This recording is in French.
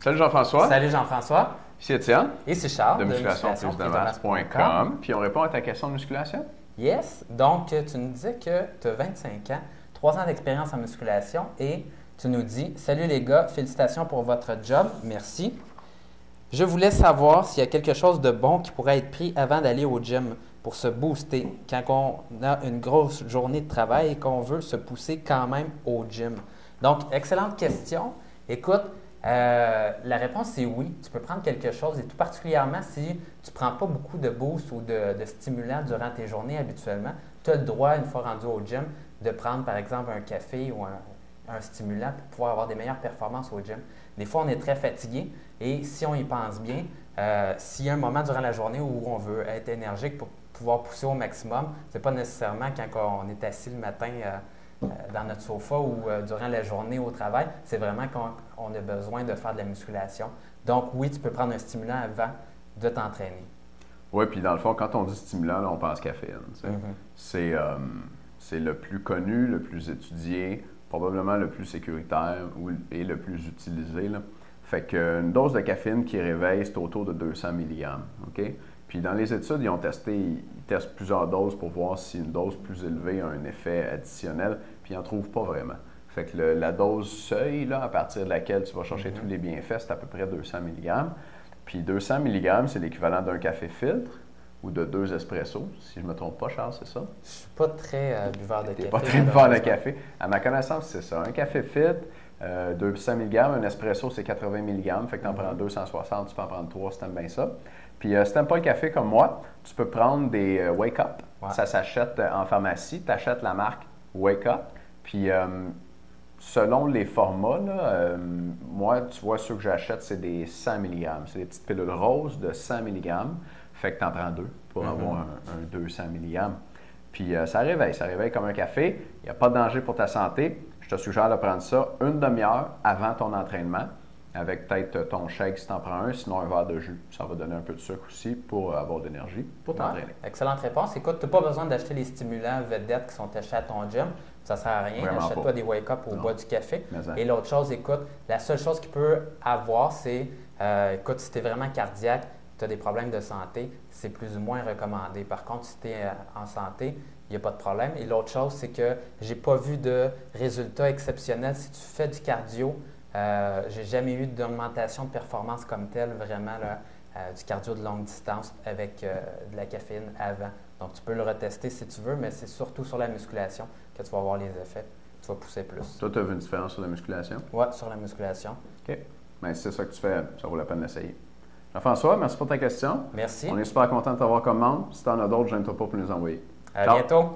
Salut Jean-François. Salut Jean-François. Ici Étienne. Ici Charles de musculation-prise-de-masse.com. Puis on répond à ta question de musculation. Yes. Donc, tu nous disais que tu as 25 ans, 3 ans d'expérience en musculation et tu nous dis « Salut les gars, félicitations pour votre job. Merci. Je voulais savoir s'il y a quelque chose de bon qui pourrait être pris avant d'aller au gym pour se booster quand on a une grosse journée de travail et qu'on veut se pousser quand même au gym. » Donc, excellente question. Écoute, la réponse c'est oui. Tu peux prendre quelque chose et tout particulièrement si tu ne prends pas beaucoup de boost ou de stimulants durant tes journées habituellement, tu as le droit, une fois rendu au gym, de prendre par exemple un café ou un stimulant pour pouvoir avoir des meilleures performances au gym. Des fois, on est très fatigué et si on y pense bien, s'il y a un moment durant la journée où on veut être énergique pour pouvoir pousser au maximum, ce n'est pas nécessairement quand on est assis le matin dans notre sofa ou durant la journée au travail, c'est vraiment qu'on a besoin de faire de la musculation. Donc oui, tu peux prendre un stimulant avant de t'entraîner. Oui, puis dans le fond, quand on dit stimulant, là, on pense caféine. C'est le plus connu, le plus étudié, probablement le plus sécuritaire et le plus utilisé, là. Fait qu'une dose de caféine qui réveille, c'est autour de 200 mg. OK? Puis dans les études, ils testent plusieurs doses pour voir si une dose plus élevée a un effet additionnel, puis ils n'en trouvent pas vraiment. Fait que la dose seuil, là, à partir de laquelle tu vas chercher tous les bienfaits, c'est à peu près 200 mg. Puis 200 mg, c'est l'équivalent d'un café filtre ou de 2 espressos, si je ne me trompe pas, Charles, c'est ça? Je ne suis pas très buveur de café. Pas très buveur de café. À ma connaissance, c'est ça. Un café filtre, 200 mg, un espresso, c'est 80 mg. Fait que tu en prends 260, tu peux en prendre 3 si tu aimes bien ça. Puis si tu n'aimes pas le café comme moi, tu peux prendre des Wake Up. Ouais. Ça s'achète en pharmacie. Tu achètes la marque Wake Up. Puis selon les formats, là, moi, tu vois, ceux que j'achète, c'est des 100 mg. C'est des petites pilules roses de 100 mg. Fait que tu en prends 2 pour avoir un 200 mg. Puis ça réveille comme un café. Il n'y a pas de danger pour ta santé. Je te suggère de prendre ça une demi-heure avant ton entraînement, avec peut-être ton shake si tu en prends un, sinon un verre de jus. Ça va donner un peu de sucre aussi pour avoir de l'énergie pour t'entraîner. Ouais, excellente réponse. Écoute, tu n'as pas besoin d'acheter les stimulants vedettes qui sont achetés à ton gym. Ça ne sert à rien. Achète-toi des wake-up ou bois du café. Et l'autre chose, écoute, la seule chose qu'il peut avoir, c'est, écoute, si tu es vraiment cardiaque, tu as des problèmes de santé, c'est plus ou moins recommandé. Par contre, si tu es en santé, il n'y a pas de problème. Et l'autre chose, c'est que je n'ai pas vu de résultats exceptionnels. Si tu fais du cardio, je n'ai jamais eu d'augmentation de performance comme telle, vraiment, là, du cardio de longue distance avec de la caféine avant. Donc, tu peux le retester si tu veux, mais c'est surtout sur la musculation que tu vas avoir les effets. Tu vas pousser plus. Toi, tu as vu une différence sur la musculation? Oui, sur la musculation. OK. Bien, si c'est ça que tu fais, ça vaut la peine d'essayer. Jean-François, merci pour ta question. Merci. On est super content de t'avoir comme membre. Si tu en as d'autres, gêne-toi pas pour nous envoyer. À bientôt.